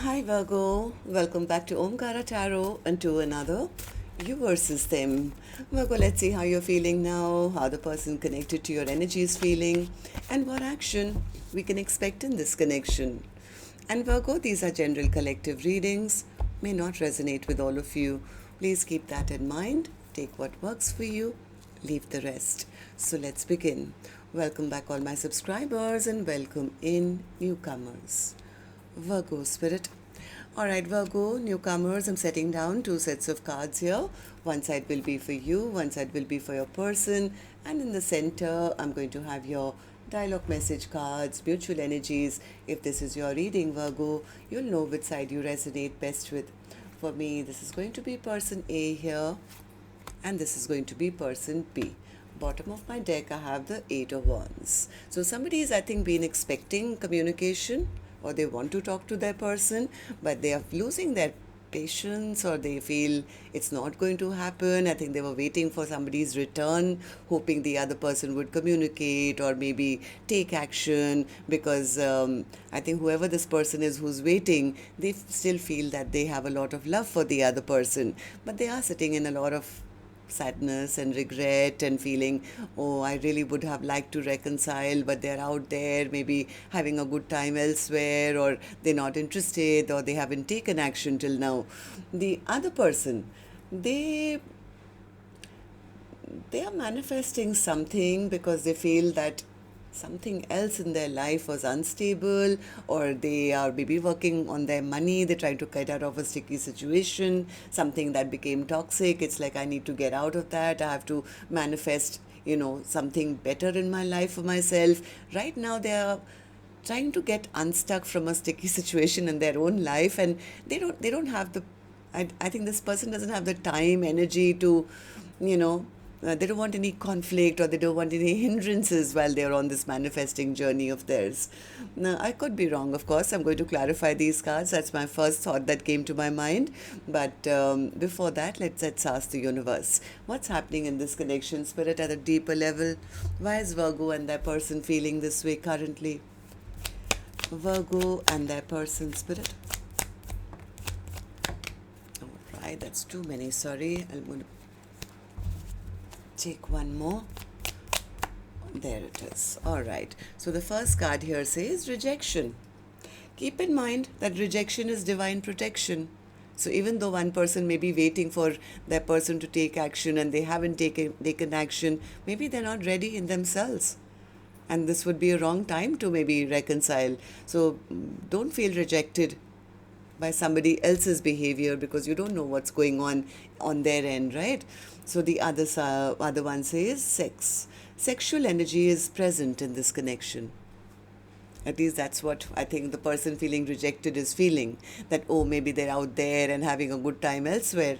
Hi Virgo, welcome back to Omkaratarot and to another you versus them. Virgo, let's see how you're feeling now, how the person connected to your energy is feeling, and what action we can expect in this connection. And Virgo, these are general collective readings, may not resonate with all of you. Please keep that in mind. Take what works for you, leave the rest. So let's begin. Welcome back, all my subscribers, and welcome in newcomers. Virgo spirit. Alright, Virgo, newcomers, I'm setting down two sets of cards here. One side will be for you, one side will be for your person, and in the center, I'm going to have your dialogue message cards, mutual energies. If this is your reading, Virgo, you'll know which side you resonate best with. For me, this is going to be person A here, and this is going to be person B. Bottom of my deck, I have the Eight of Wands. So somebody's, I think, been expecting communication, or they want to talk to their person, but they are losing their patience, or they feel it's not going to happen. I think they were waiting for somebody's return, hoping the other person would communicate or maybe take action, because I think whoever this person is who's waiting, they still feel that they have a lot of love for the other person, but they are sitting in a lot of sadness and regret and feeling, oh, I really would have liked to reconcile, but they're out there maybe having a good time elsewhere, or they're not interested, or they haven't taken action till now. The other person, they are manifesting something because they feel that something else in their life was unstable, or they are maybe working on their money. They're trying to get out of a sticky situation, something that became toxic. It's like, I need to get out of that. I have to manifest, something better in my life for myself. Right now, they are trying to get unstuck from a sticky situation in their own life, and they don't have the, I think this person doesn't have the time, energy to, they don't want any conflict, or they don't want any hindrances while they're on this manifesting journey of theirs. Now, I could be wrong, of course. I'm going to clarify these cards. That's my first thought that came to my mind. But before that, let's ask the universe. What's happening in this connection, spirit, at a deeper level? Why is Virgo and their person feeling this way currently? Virgo and their person, spirit. All right, that's too many. Sorry. I'm going to take one more. There it is. All right. So the first card here says rejection. Keep in mind that rejection is divine protection. So even though one person may be waiting for their person to take action and they haven't taken action, maybe they're not ready in themselves. And this would be a wrong time to maybe reconcile. So don't feel rejected by somebody else's behavior, because you don't know what's going on their end, right? So the other one says sex. Sexual energy is present in this connection. At least that's what I think the person feeling rejected is feeling, that, oh, maybe they're out there and having a good time elsewhere.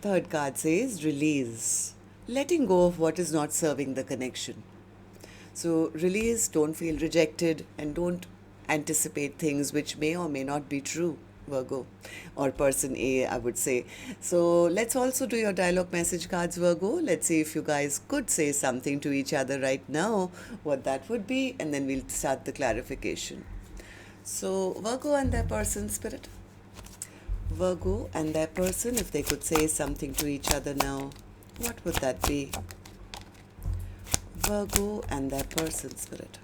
Third card says release. Letting go of what is not serving the connection. So release, don't feel rejected, and don't anticipate things which may or may not be true, Virgo, or person A, I would say. So let's also do your dialogue message cards, Virgo. Let's see if you guys could say something to each other right now, what that would be, and then we'll start the clarification. So Virgo and their person, spirit. Virgo and their person, if they could say something to each other now, what would that be? Virgo and their person, spirit.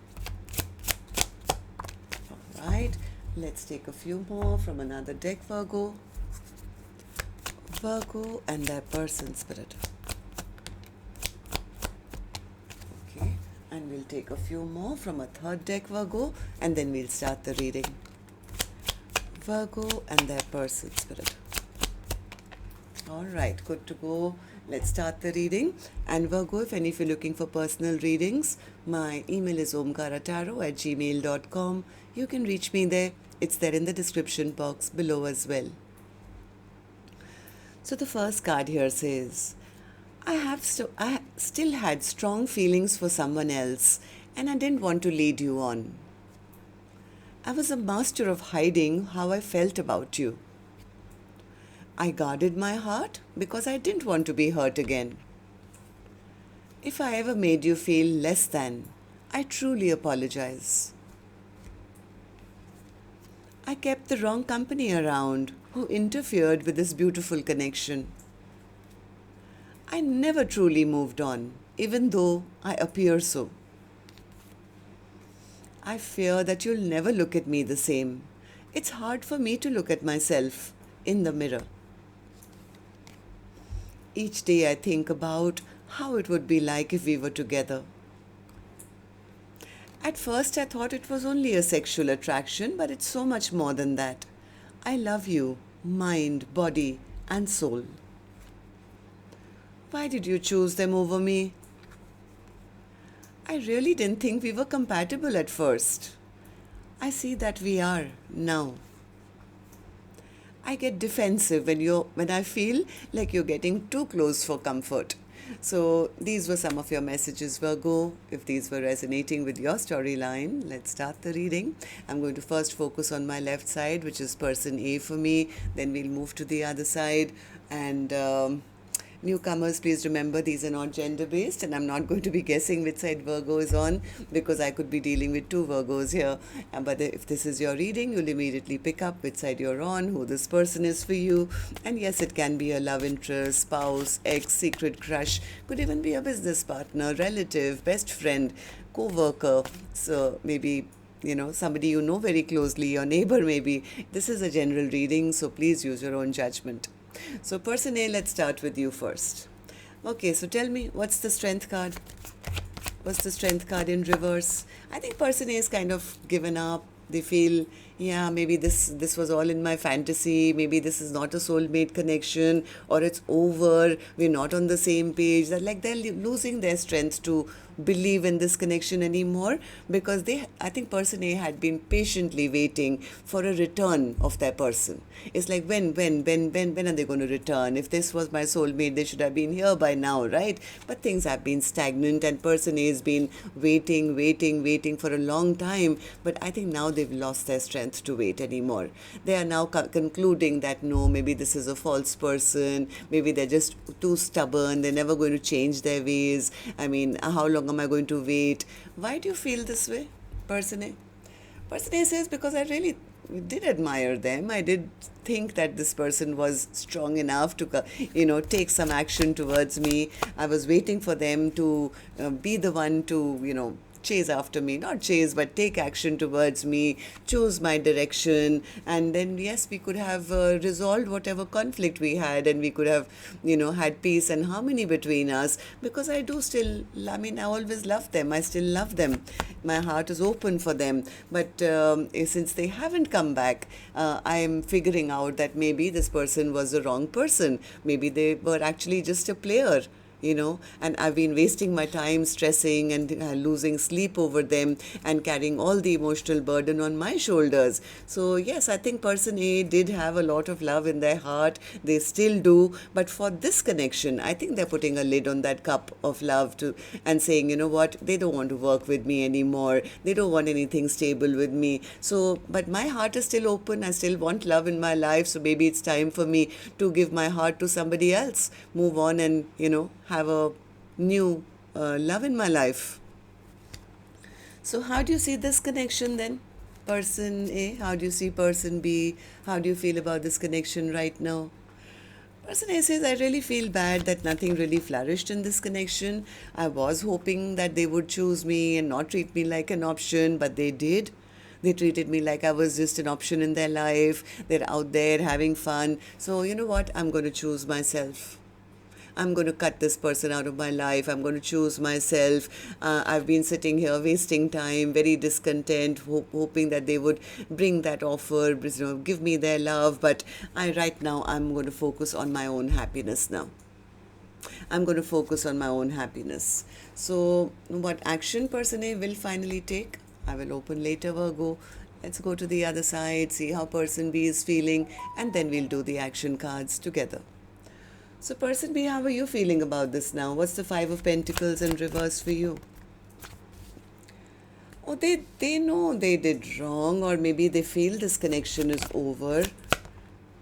All right. Let's take a few more from another deck, Virgo. Virgo and their person, spirit. Okay, and we'll take a few more from a third deck, Virgo, and then we'll start the reading. Virgo and their person, spirit. All right, good to go. Let's start the reading. And Virgo, if any of you are looking for personal readings, my email is omkaratarot@gmail.com. You can reach me there. It's there in the description box below as well. So the first card here says, I still had strong feelings for someone else, and I didn't want to lead you on. I was a master of hiding how I felt about you. I guarded my heart because I didn't want to be hurt again. If I ever made you feel less than, I truly apologize. I kept the wrong company around who interfered with this beautiful connection. I never truly moved on, even though I appear so. I fear that you'll never look at me the same. It's hard for me to look at myself in the mirror. Each day I think about how it would be like if we were together. At first I thought it was only a sexual attraction, but it's so much more than that. I love you, mind, body, and soul. Why did you choose them over me? I really didn't think we were compatible at first. I see that we are now. I get defensive when I feel like you're getting too close for comfort. So these were some of your messages, Virgo. If these were resonating with your storyline, let's start the reading. I'm going to first focus on my left side, which is person A for me. Then we'll move to the other side. And newcomers, please remember these are not gender-based, and I'm not going to be guessing which side Virgo is on, because I could be dealing with two Virgos here. But if this is your reading, you'll immediately pick up which side you're on, who this person is for you. And yes, it can be a love interest, spouse, ex, secret crush, could even be a business partner, relative, best friend, co-worker. So maybe somebody you know very closely, your neighbor maybe. This is a general reading, so please use your own judgment. So person A, let's start with you first. Okay, so tell me, what's the strength card? What's the strength card in reverse? I think person A is kind of given up. They feel, yeah, maybe this was all in my fantasy. Maybe this is not a soulmate connection, or it's over. We're not on the same page. They're losing their strength to believe in this connection anymore, because I think person A had been patiently waiting for a return of their person. It's like when are they going to return? If this was my soulmate, they should have been here by now, right? But things have been stagnant, and person A has been waiting for a long time. But I think now they've lost their strength to wait anymore. They are now concluding that no, maybe this is a false person. Maybe they're just too stubborn. They're never going to change their ways. I mean, how long am I going to wait? Why do you feel this way, person A? Person A says, because I really did admire them. I did think that this person was strong enough to, take some action towards me. I was waiting for them to be the one to, chase after me, not chase, but take action towards me, choose my direction, and then yes, we could have resolved whatever conflict we had, and we could have, had peace and harmony between us, because I always loved them. I still love them. My heart is open for them, but since they haven't come back, I'm figuring out that maybe this person was the wrong person. Maybe they were actually just a player. And I've been wasting my time stressing and losing sleep over them and carrying all the emotional burden on my shoulders. So yes, I think person A did have a lot of love in their heart. They still do. But for this connection, I think they're putting a lid on that cup of love and saying, you know what, they don't want to work with me anymore. They don't want anything stable with me. So, but my heart is still open. I still want love in my life. So maybe it's time for me to give my heart to somebody else, move on and, have a new love in my life. So how do you see this connection then? Person A, how do you see person B? How do you feel about this connection right now? Person A says, I really feel bad that nothing really flourished in this connection. I was hoping that they would choose me and not treat me like an option, but they did. They treated me like I was just an option in their life. They're out there having fun. So you know what? I'm going to choose myself. I'm going to cut this person out of my life. I'm going to choose myself. I've been sitting here wasting time, very discontent, hoping that they would bring that offer, give me their love. But right now, I'm going to focus on my own happiness now. I'm going to focus on my own happiness. So what action person A will finally take? I will open later, Virgo. Let's go to the other side, see how person B is feeling, and then we'll do the action cards together. So person B, how are you feeling about this now? What's the Five of Pentacles in reverse for you? Oh, they know they did wrong, or maybe they feel this connection is over.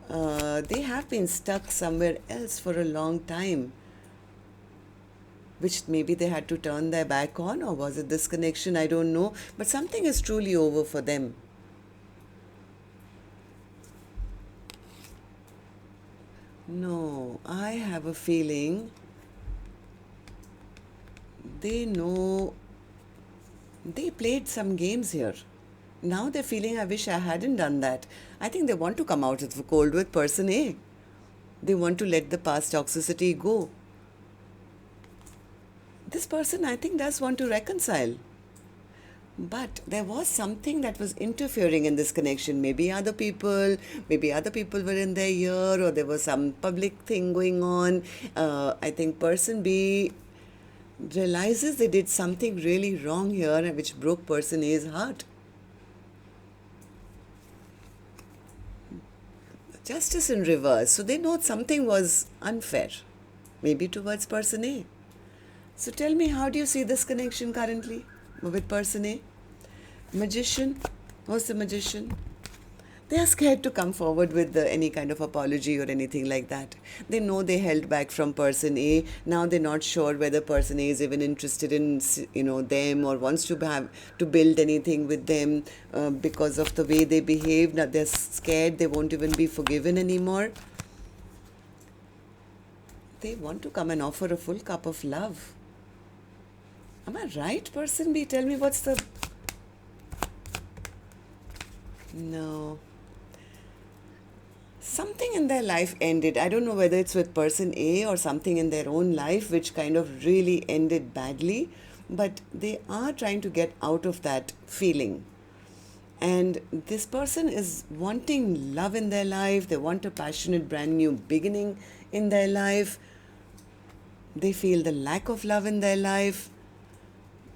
They have been stuck somewhere else for a long time, which maybe they had to turn their back on, or was it this connection? I don't know. But something is truly over for them. No, I have a feeling they know they played some games here. Now they're feeling, I wish I hadn't done that. I think they want to come out of the cold with person A. They want to let the past toxicity go. This person, I think, does want to reconcile. But there was something that was interfering in this connection. Maybe other people were in their ear, or there was some public thing going on. I think person B realizes they did something really wrong here, which broke person A's heart. Justice in reverse. So they know something was unfair, maybe towards person A. So tell me, how do you see this connection currently with person A? Magician. What's the magician? They are scared to come forward with any kind of apology or anything like that. They know they held back from person A. Now they're not sure whether person A is even interested in them, or wants to build anything with them because of the way they behave. Now they're scared they won't even be forgiven anymore. They want to come and offer a full cup of love. Am I right, person B? Tell me what's the... No. Something in their life ended. I don't know whether it's with person A or something in their own life which kind of really ended badly, but they are trying to get out of that feeling. And this person is wanting love in their life. They want a passionate, brand new beginning in their life. They feel the lack of love in their life.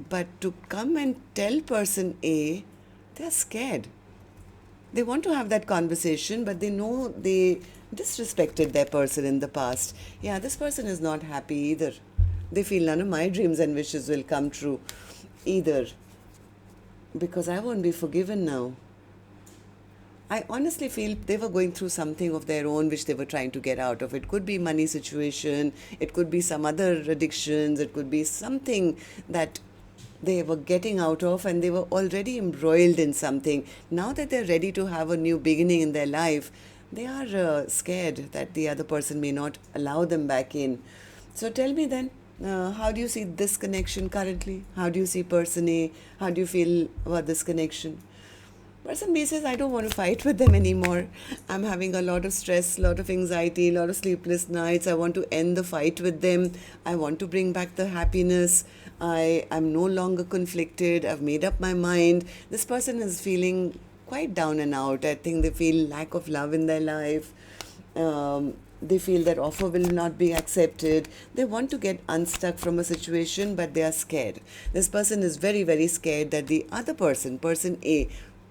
But to come and tell person A, they're scared. They want to have that conversation, but they know they disrespected their person in the past. Yeah, this person is not happy either. They feel none of my dreams and wishes will come true either, because I won't be forgiven now. I honestly feel they were going through something of their own which they were trying to get out of. It could be money situation, it could be some other addictions, it could be something that they were getting out of, and they were already embroiled in something. Now that they're ready to have a new beginning in their life, they are scared that the other person may not allow them back in. So tell me then, how do you see this connection currently? How do you see person A? How do you feel about this connection? Person B says, I don't want to fight with them anymore. I'm having a lot of stress, a lot of anxiety, a lot of sleepless nights. I want to end the fight with them. I want to bring back the happiness. I'm no longer conflicted. I've made up my mind. This person is feeling quite down and out. I think they feel lack of love in their life. They feel that offer will not be accepted. They want to get unstuck from a situation, but they are scared. This person is very, very scared that the other person, person A,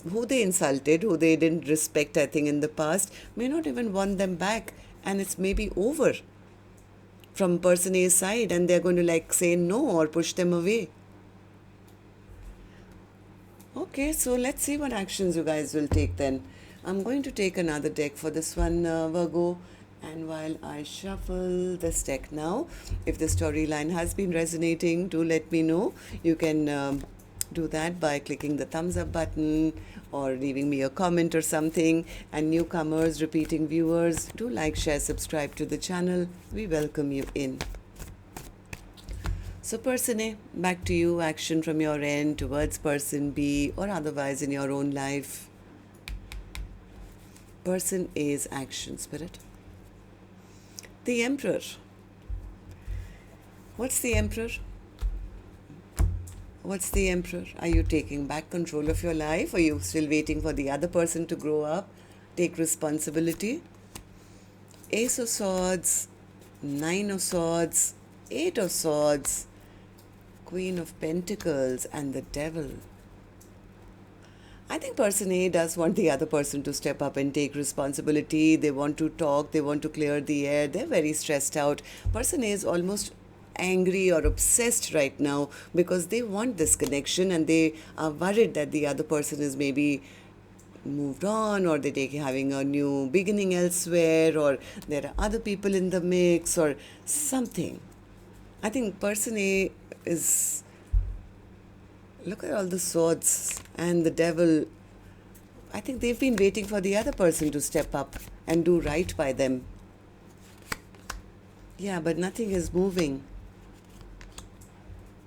who they insulted, who they didn't respect, I think, in the past, may not even want them back, and it's maybe over from person A's side, and they're going to say no or push them away. Okay, so let's see what actions you guys will take then. I'm going to take another deck for this one, Virgo. And while I shuffle this deck now, if the storyline has been resonating, do let me know. You can do that by clicking the thumbs up button or leaving me a comment or something. And newcomers, repeating viewers, do like, share, subscribe to the channel. We welcome you in. So person A, back to you. Action from your end towards person B or otherwise in your own life. Person A's action, Spirit. The Emperor. What's the Emperor? What's the Emperor? Are you taking back control of your life? Or are you still waiting for the other person to grow up, take responsibility? Ace of Swords, Nine of Swords, Eight of Swords, Queen of Pentacles, and the Devil. I think person A does want the other person to step up and take responsibility. They want to talk, they want to clear the air. They're very stressed out. Person A is almost angry or obsessed right now because they want this connection, and they are worried that the other person is maybe moved on, or they're having a new beginning elsewhere, or there are other people in the mix or something. I think person A is... Look at all the swords and the Devil. I think they've been waiting for the other person to step up and do right by them. Yeah, but nothing is moving.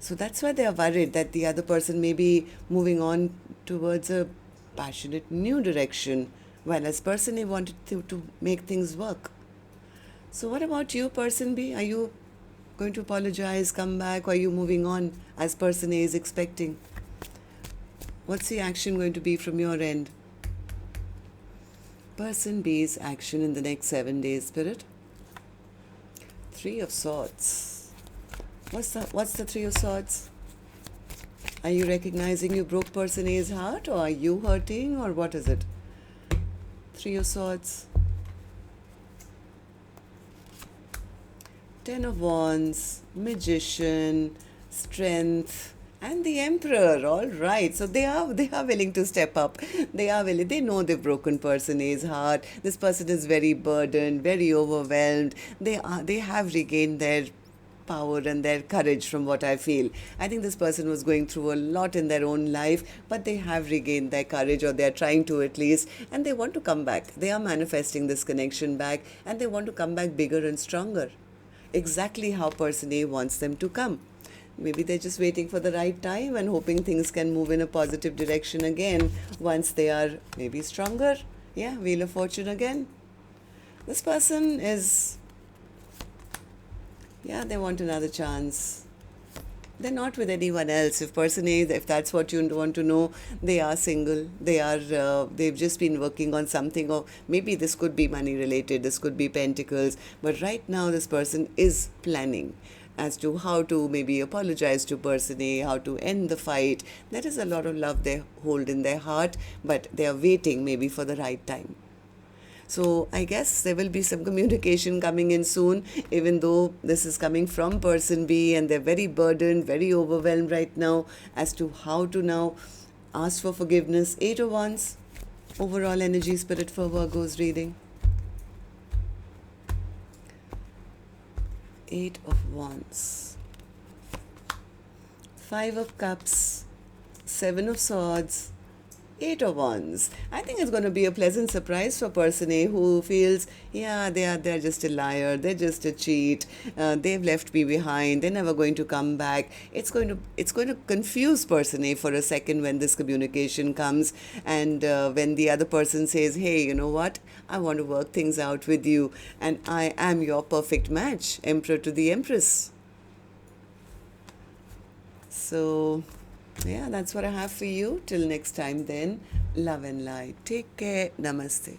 So that's why they are worried that the other person may be moving on towards a passionate new direction, while as person A wanted to make things work. So what about you, person B? Are you going to apologize, come back, or are you moving on as person A is expecting? What's the action going to be from your end? Person B's action in the next 7 days, Spirit. Three of Swords. What's the Three of Swords? Are you recognizing you broke person A's heart, or are you hurting, or what is it? Three of Swords. Ten of Wands, Magician, Strength, and the Emperor. All right, so they are willing to step up. They know they've broken person A's heart. This person is very burdened, very overwhelmed. They have regained their power and their courage, from what I feel. I think this person was going through a lot in their own life, but they have regained their courage, or they are trying to at least, and they want to come back. They are manifesting this connection back, and they want to come back bigger and stronger. Exactly how person A wants them to come. Maybe they're just waiting for the right time and hoping things can move in a positive direction again once they are maybe stronger. Yeah, Wheel of Fortune again. This person is, yeah, they want another chance. They're not with anyone else. If person A, if that's what you want to know, they are single. They've just been working on something, or maybe this could be money related, this could be pentacles. But right now, this person is planning as to how to maybe apologize to person A, how to end the fight. There is a lot of love they hold in their heart, but they are waiting maybe for the right time. So I guess there will be some communication coming in soon, even though this is coming from person B and they're very burdened, very overwhelmed right now as to how to now ask for forgiveness. 8 of Wands, overall energy, Spirit, for Virgo's reading. 8 of Wands, 5 of Cups, 7 of Swords, 8 of Wands. I think it's going to be a pleasant surprise for person A, who feels, yeah, they're just a liar, they're just a cheat, they've left me behind, they're never going to come back. It's going to confuse person A for a second when this communication comes, and when the other person says, hey, you know what, I want to work things out with you, and I am your perfect match, Emperor to the Empress. So yeah, that's what I have for you. Till next time then, love and light. Take care. Namaste.